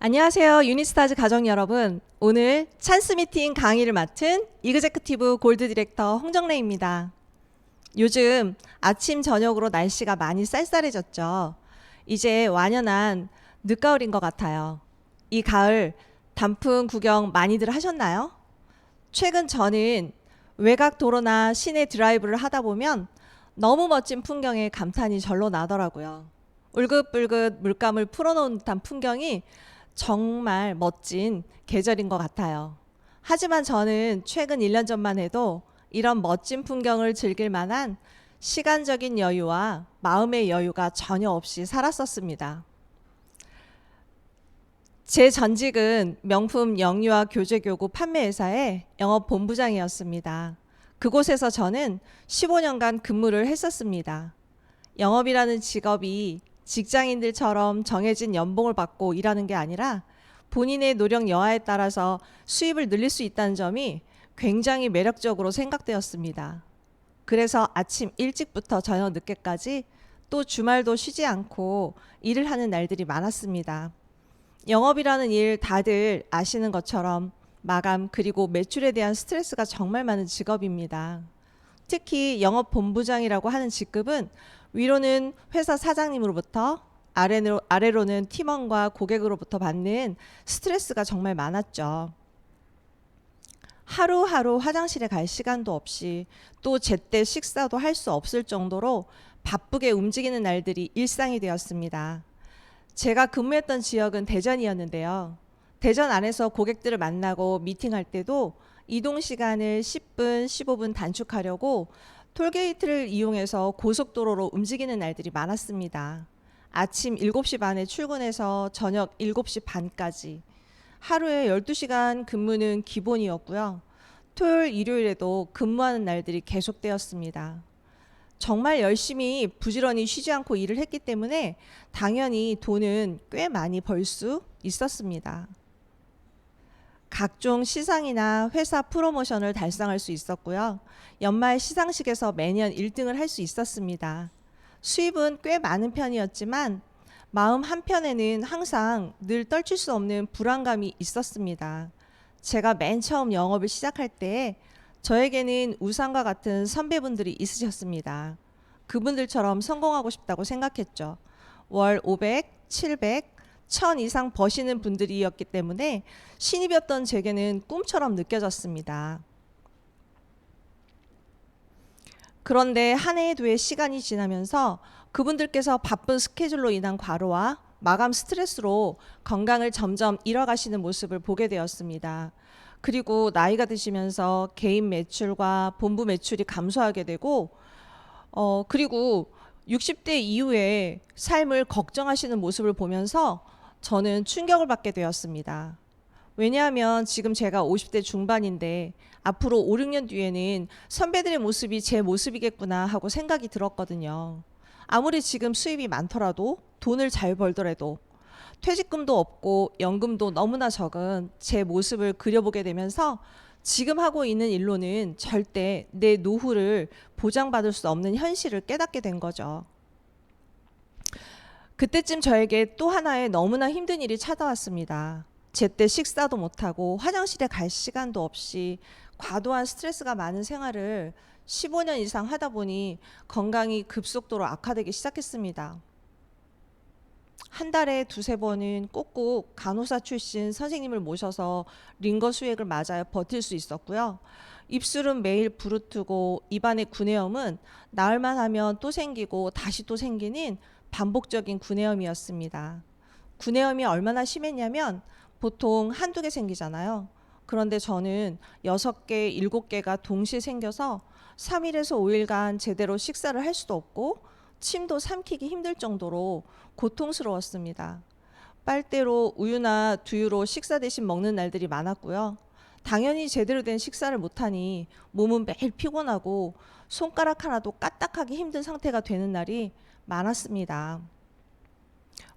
안녕하세요. 유니스타즈 가족 여러분. 오늘 찬스 미팅 강의를 맡은 이그제큐티브 골드 디렉터 홍정래입니다. 요즘 아침 저녁으로 날씨가 많이 쌀쌀해졌죠. 이제 완연한 늦가을인 것 같아요. 이 가을 단풍 구경 많이들 하셨나요? 최근 저는 외곽 도로나 시내 드라이브를 하다 보면 너무 멋진 풍경에 감탄이 절로 나더라고요. 울긋불긋 물감을 풀어놓은 듯한 풍경이 정말 멋진 계절인 것 같아요. 하지만 저는 최근 1년 전만 해도 이런 멋진 풍경을 즐길 만한 시간적인 여유와 마음의 여유가 전혀 없이 살았었습니다. 제 전직은 명품 영유아 교재교구 판매회사의 영업본부장이었습니다. 그곳에서 저는 15년간 근무를 했었습니다. 영업이라는 직업이 직장인들처럼 정해진 연봉을 받고 일하는 게 아니라 본인의 노력 여하에 따라서 수입을 늘릴 수 있다는 점이 굉장히 매력적으로 생각되었습니다. 그래서 아침 일찍부터 저녁 늦게까지 또 주말도 쉬지 않고 일을 하는 날들이 많았습니다. 영업이라는 일 다들 아시는 것처럼 마감 그리고 매출에 대한 스트레스가 정말 많은 직업입니다. 특히 영업본부장이라고 하는 직급은 위로는 회사 사장님으로부터 아래로는 팀원과 고객으로부터 받는 스트레스가 정말 많았죠. 하루하루 화장실에 갈 시간도 없이 또 제때 식사도 할 수 없을 정도로 바쁘게 움직이는 날들이 일상이 되었습니다. 제가 근무했던 지역은 대전이었는데요. 대전 안에서 고객들을 만나고 미팅할 때도 이동 시간을 10분, 15분 단축하려고 톨게이트를 이용해서 고속도로로 움직이는 날들이 많았습니다. 아침 7시 반에 출근해서 저녁 7시 반까지 하루에 12시간 근무는 기본이었고요. 토요일, 일요일에도 근무하는 날들이 계속되었습니다. 정말 열심히 부지런히 쉬지 않고 일을 했기 때문에 당연히 돈은 꽤 많이 벌 수 있었습니다. 각종 시상이나 회사 프로모션을 달성할 수 있었고요. 연말 시상식에서 매년 1등을 할 수 있었습니다. 수입은 꽤 많은 편이었지만 마음 한편에는 항상 늘 떨칠 수 없는 불안감이 있었습니다. 제가 맨 처음 영업을 시작할 때 저에게는 우상과 같은 선배분들이 있으셨습니다. 그분들처럼 성공하고 싶다고 생각했죠. 월 500, 700, 1000 이상 버시는 분들이었기 때문에 신입이었던 제게는 꿈처럼 느껴졌습니다. 그런데 한 해, 두 해 시간이 지나면서 그분들께서 바쁜 스케줄로 인한 과로와 마감 스트레스로 건강을 점점 잃어가시는 모습을 보게 되었습니다. 그리고 나이가 드시면서 개인 매출과 본부 매출이 감소하게 되고 그리고 60대 이후에 삶을 걱정하시는 모습을 보면서 저는 충격을 받게 되었습니다. 왜냐하면 지금 제가 50대 중반인데 앞으로 5, 6년 뒤에는 선배들의 모습이 제 모습이겠구나 하고 생각이 들었거든요. 아무리 지금 수입이 많더라도 돈을 잘 벌더라도 퇴직금도 없고 연금도 너무나 적은 제 모습을 그려보게 되면서 지금 하고 있는 일로는 절대 내 노후를 보장받을 수 없는 현실을 깨닫게 된 거죠. 그때쯤 저에게 또 하나의 너무나 힘든 일이 찾아왔습니다. 제때 식사도 못하고 화장실에 갈 시간도 없이 과도한 스트레스가 많은 생활을 15년 이상 하다 보니 건강이 급속도로 악화되기 시작했습니다. 한 달에 두세 번은 꼭꼭 간호사 출신 선생님을 모셔서 링거 수액을 맞아야 버틸 수 있었고요. 입술은 매일 부르트고 입안의 구내염은 나흘만 하면 또 생기고 다시 또 생기는 반복적인 구내염이었습니다. 구내염이 얼마나 심했냐면 보통 한두 개 생기잖아요. 그런데 저는 6개, 7개가 동시에 생겨서 3일에서 5일간 제대로 식사를 할 수도 없고 침도 삼키기 힘들 정도로 고통스러웠습니다. 빨대로 우유나 두유로 식사 대신 먹는 날들이 많았고요. 당연히 제대로 된 식사를 못하니 몸은 매일 피곤하고 손가락 하나도 까딱하기 힘든 상태가 되는 날이 많았습니다.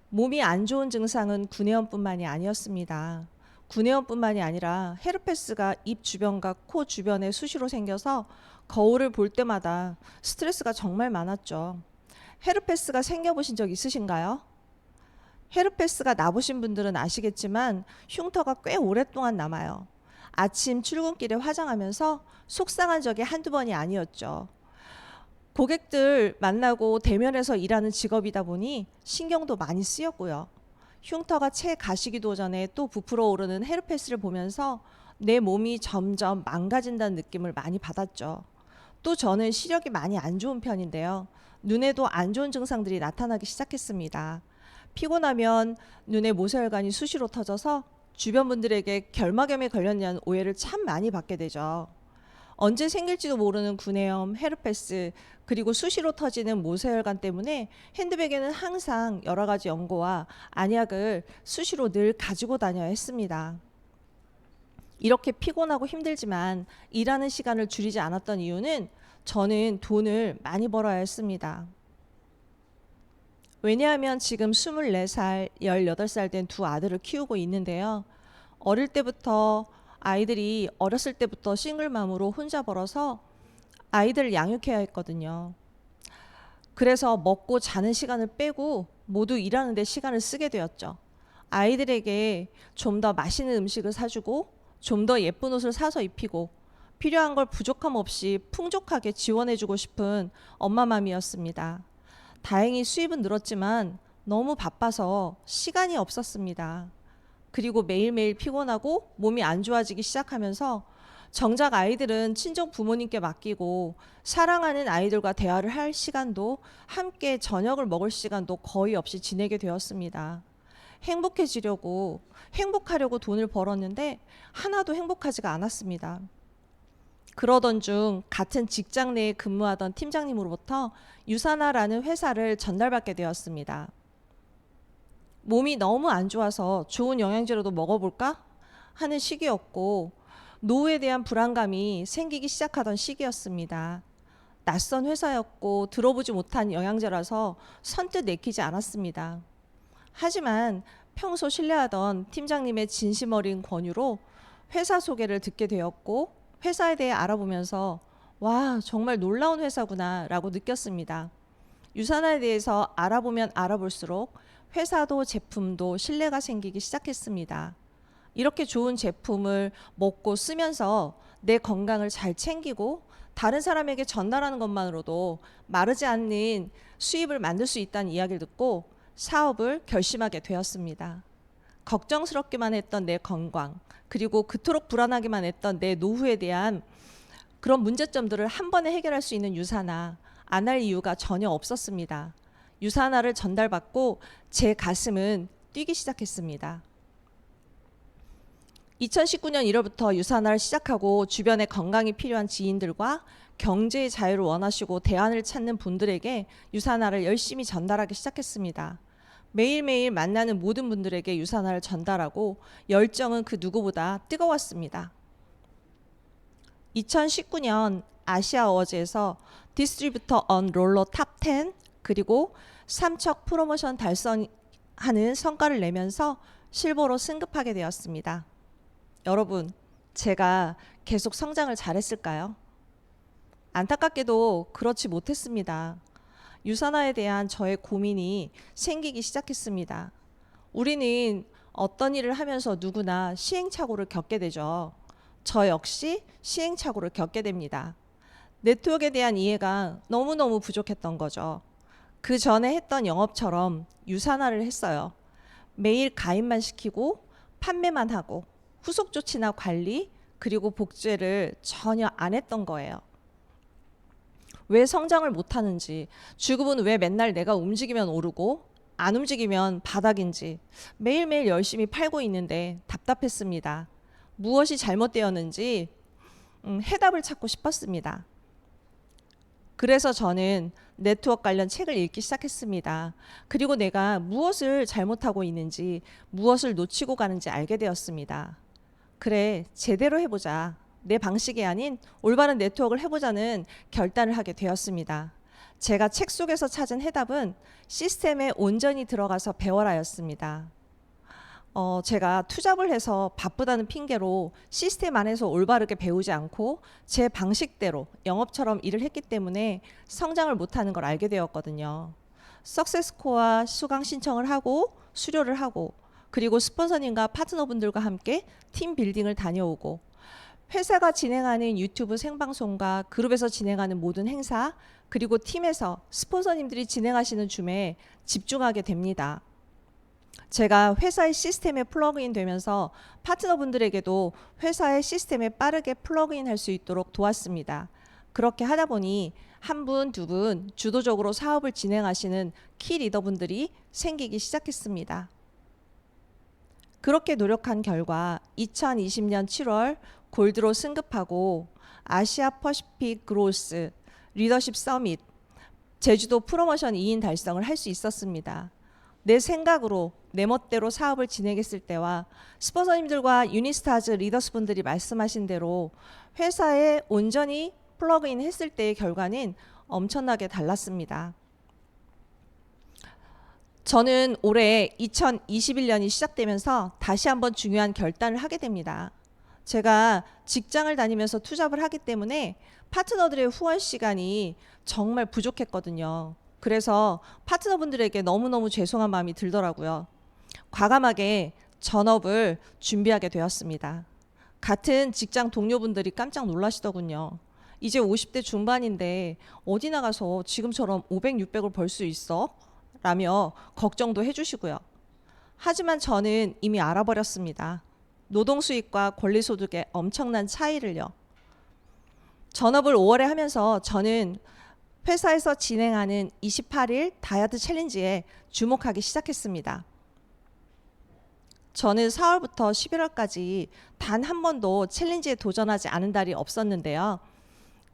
몸이 안 좋은 증상은 구내염뿐만이 아니었습니다. 구내염뿐만이 아니라 헤르페스가 입 주변과 코 주변에 수시로 생겨서 거울을 볼 때마다 스트레스가 정말 많았죠. 헤르페스가 생겨보신 적 있으신가요? 헤르페스가 나보신 분들은 아시겠지만 흉터가 꽤 오랫동안 남아요. 아침 출근길에 화장하면서 속상한 적이 한두 번이 아니었죠. 고객들 만나고 대면해서 일하는 직업이다 보니 신경도 많이 쓰였고요. 흉터가 채 가시기도 전에 또 부풀어 오르는 헤르페스를 보면서 내 몸이 점점 망가진다는 느낌을 많이 받았죠. 또 저는 시력이 많이 안 좋은 편인데요. 눈에도 안 좋은 증상들이 나타나기 시작했습니다. 피곤하면 눈에 모세혈관이 수시로 터져서 주변 분들에게 결막염에 걸렸냐는 오해를 참 많이 받게 되죠. 언제 생길지도 모르는 구내염, 헤르페스, 그리고 수시로 터지는 모세혈관 때문에 핸드백에는 항상 여러 가지 연고와 안약을 수시로 늘 가지고 다녀야 했습니다. 이렇게 피곤하고 힘들지만 일하는 시간을 줄이지 않았던 이유는 저는 돈을 많이 벌어야 했습니다. 왜냐하면 지금 24살, 18살 된 두 아들을 키우고 있는데요. 어릴 때부터 아이들이 어렸을 때부터 싱글맘으로 혼자 벌어서 아이들을 양육해야 했거든요. 그래서 먹고 자는 시간을 빼고 모두 일하는 데 시간을 쓰게 되었죠. 아이들에게 좀 더 맛있는 음식을 사주고 좀 더 예쁜 옷을 사서 입히고 필요한 걸 부족함 없이 풍족하게 지원해주고 싶은 엄마맘이었습니다. 다행히 수입은 늘었지만 너무 바빠서 시간이 없었습니다. 그리고 매일매일 피곤하고 몸이 안 좋아지기 시작하면서 정작 아이들은 친정 부모님께 맡기고 사랑하는 아이들과 대화를 할 시간도 함께 저녁을 먹을 시간도 거의 없이 지내게 되었습니다. 행복하려고 돈을 벌었는데 하나도 행복하지가 않았습니다. 그러던 중 같은 직장 내에 근무하던 팀장님으로부터 유산화라는 회사를 전달받게 되었습니다. 몸이 너무 안 좋아서 좋은 영양제라도 먹어볼까 하는 시기였고 노후에 대한 불안감이 생기기 시작하던 시기였습니다. 낯선 회사였고 들어보지 못한 영양제라서 선뜻 내키지 않았습니다. 하지만 평소 신뢰하던 팀장님의 진심 어린 권유로 회사 소개를 듣게 되었고 회사에 대해 알아보면서 와, 정말 놀라운 회사구나 라고 느꼈습니다. 유산화에 대해서 알아보면 알아볼수록 회사도 제품도 신뢰가 생기기 시작했습니다. 이렇게 좋은 제품을 먹고 쓰면서 내 건강을 잘 챙기고 다른 사람에게 전달하는 것만으로도 마르지 않는 수입을 만들 수 있다는 이야기를 듣고 사업을 결심하게 되었습니다. 걱정스럽기만 했던 내 건강, 그리고 그토록 불안하기만 했던 내 노후에 대한 그런 문제점들을 한 번에 해결할 수 있는 유산화, 안 할 이유가 전혀 없었습니다. 유산화를 전달받고 제 가슴은 뛰기 시작했습니다. 2019년 1월부터 유산화를 시작하고 주변에 건강이 필요한 지인들과 경제의 자유를 원하시고 대안을 찾는 분들에게 유산화를 열심히 전달하기 시작했습니다. 매일매일 만나는 모든 분들에게 유산화를 전달하고 열정은 그 누구보다 뜨거웠습니다. 2019년 아시아 어워즈에서 디스트리뷰터 언 롤러 탑 10 그리고 삼척 프로모션 달성하는 성과를 내면서 실버로 승급하게 되었습니다. 여러분, 제가 계속 성장을 잘했을까요? 안타깝게도 그렇지 못했습니다. 유산화에 대한 저의 고민이 생기기 시작했습니다. 우리는 어떤 일을 하면서 누구나 시행착오를 겪게 되죠. 저 역시 시행착오를 겪게 됩니다. 네트워크에 대한 이해가 너무너무 부족했던 거죠. 그 전에 했던 영업처럼 유산화를 했어요. 매일 가입만 시키고 판매만 하고 후속 조치나 관리 그리고 복제를 전혀 안 했던 거예요. 왜 성장을 못하는지, 주급은 왜 맨날 내가 움직이면 오르고 안 움직이면 바닥인지 매일매일 열심히 팔고 있는데 답답했습니다. 무엇이 잘못되었는지 해답을 찾고 싶었습니다. 그래서 저는 네트워크 관련 책을 읽기 시작했습니다. 그리고 내가 무엇을 잘못하고 있는지, 무엇을 놓치고 가는지 알게 되었습니다. 그래, 제대로 해보자. 내 방식이 아닌 올바른 네트워크를 해보자는 결단을 하게 되었습니다. 제가 책 속에서 찾은 해답은 시스템에 온전히 들어가서 배워라였습니다. 제가 투잡을 해서 바쁘다는 핑계로 시스템 안에서 올바르게 배우지 않고 제 방식대로 영업처럼 일을 했기 때문에 성장을 못하는 걸 알게 되었거든요. 석세스코어 수강 신청을 하고 수료를 하고, 그리고 스폰서님과 파트너분들과 함께 팀 빌딩을 다녀오고, 회사가 진행하는 유튜브 생방송과 그룹에서 진행하는 모든 행사, 그리고 팀에서 스폰서님들이 진행하시는 줌에 집중하게 됩니다. 제가 회사의 시스템에 플러그인 되면서 파트너분들에게도 회사의 시스템에 빠르게 플러그인 할 수 있도록 도왔습니다. 그렇게 하다 보니 한 분, 두 분 주도적으로 사업을 진행하시는 키 리더분들이 생기기 시작했습니다. 그렇게 노력한 결과 2020년 7월 골드로 승급하고 아시아 퍼시픽 그로스 리더십 서밋 제주도 프로모션 2인 달성을 할 수 있었습니다. 내 생각으로 내 멋대로 사업을 진행했을 때와 스폰서님들과 유니스타즈 리더스분들이 말씀하신 대로 회사에 온전히 플러그인 했을 때의 결과는 엄청나게 달랐습니다. 저는 올해 2021년이 시작되면서 다시 한번 중요한 결단을 하게 됩니다. 제가 직장을 다니면서 투잡을 하기 때문에 파트너들의 후원 시간이 정말 부족했거든요. 그래서 파트너분들에게 너무너무 죄송한 마음이 들더라고요. 과감하게 전업을 준비하게 되었습니다. 같은 직장 동료분들이 깜짝 놀라시더군요. 이제 50대 중반인데 어디 나가서 지금처럼 500, 600을 벌 수 있어? 라며 걱정도 해주시고요. 하지만 저는 이미 알아버렸습니다. 노동수익과 권리소득의 엄청난 차이를요. 전업을 5월에 하면서 저는 회사에서 진행하는 28일 다이어트 챌린지에 주목하기 시작했습니다. 저는 4월부터 11월까지 단 한 번도 챌린지에 도전하지 않은 달이 없었는데요.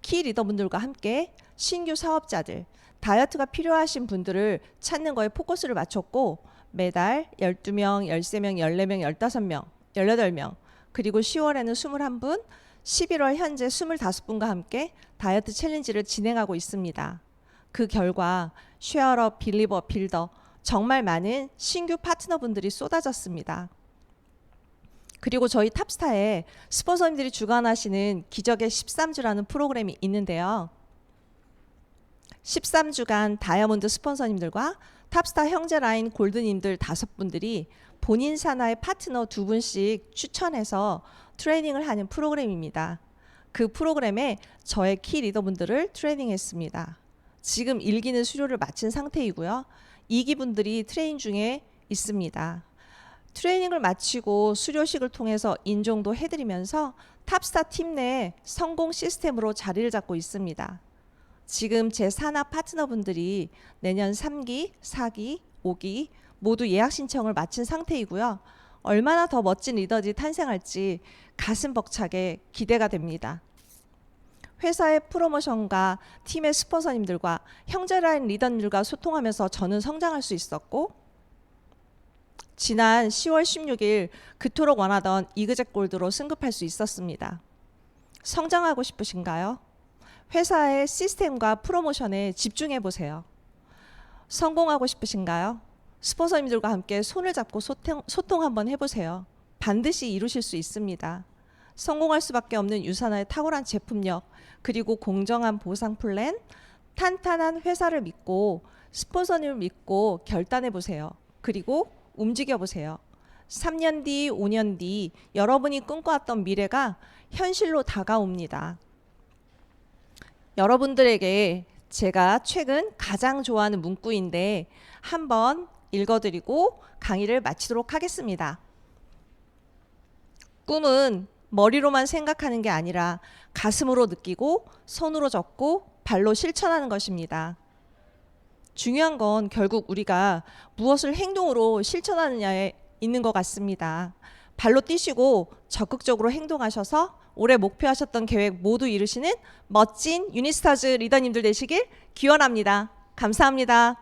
키 리더분들과 함께 신규 사업자들, 다이어트가 필요하신 분들을 찾는 거에 포커스를 맞췄고 매달 12명, 13명, 14명, 15명, 18명, 그리고 10월에는 21분, 11월 현재 25분과 함께 다이어트 챌린지를 진행하고 있습니다. 그 결과 쉐어러, 빌리버, 빌더 정말 많은 신규 파트너분들이 쏟아졌습니다. 그리고 저희 탑스타에 스폰서님들이 주관하시는 기적의 13주라는 프로그램이 있는데요. 13주간 다이아몬드 스폰서님들과 탑스타 형제 라인 골드님들 5분들이 본인 산하의 파트너 2분씩 추천해서 트레이닝을 하는 프로그램입니다. 그 프로그램에 저의 키 리더분들을 트레이닝했습니다. 지금 1기는 수료를 마친 상태이고요. 2기분들이 트레이닝 중에 있습니다. 트레이닝을 마치고 수료식을 통해서 인정도 해드리면서 탑스타 팀 내 성공 시스템으로 자리를 잡고 있습니다. 지금 제 산하 파트너분들이 내년 3기, 4기, 5기 모두 예약 신청을 마친 상태이고요. 얼마나 더 멋진 리더들이 탄생할지 가슴 벅차게 기대가 됩니다. 회사의 프로모션과 팀의 스폰서님들과 형제라인 리더님들과 소통하면서 저는 성장할 수 있었고 지난 10월 16일 그토록 원하던 이그젝 골드로 승급할 수 있었습니다. 성장하고 싶으신가요? 회사의 시스템과 프로모션에 집중해 보세요. 성공하고 싶으신가요? 스폰서님들과 함께 손을 잡고 소통 한번 해보세요. 반드시 이루실 수 있습니다. 성공할 수밖에 없는 유산화의 탁월한 제품력, 그리고 공정한 보상 플랜, 탄탄한 회사를 믿고 스폰서님을 믿고 결단해 보세요. 그리고 움직여 보세요. 3년 뒤, 5년 뒤 여러분이 꿈꿔왔던 미래가 현실로 다가옵니다. 여러분들에게 제가 최근 가장 좋아하는 문구인데 한번 읽어드리고 강의를 마치도록 하겠습니다. 꿈은 머리로만 생각하는 게 아니라 가슴으로 느끼고 손으로 적고 발로 실천하는 것입니다. 중요한 건 결국 우리가 무엇을 행동으로 실천하느냐에 있는 것 같습니다. 발로 뛰시고 적극적으로 행동하셔서 올해 목표하셨던 계획 모두 이루시는 멋진 유니스타즈 리더님들 되시길 기원합니다. 감사합니다.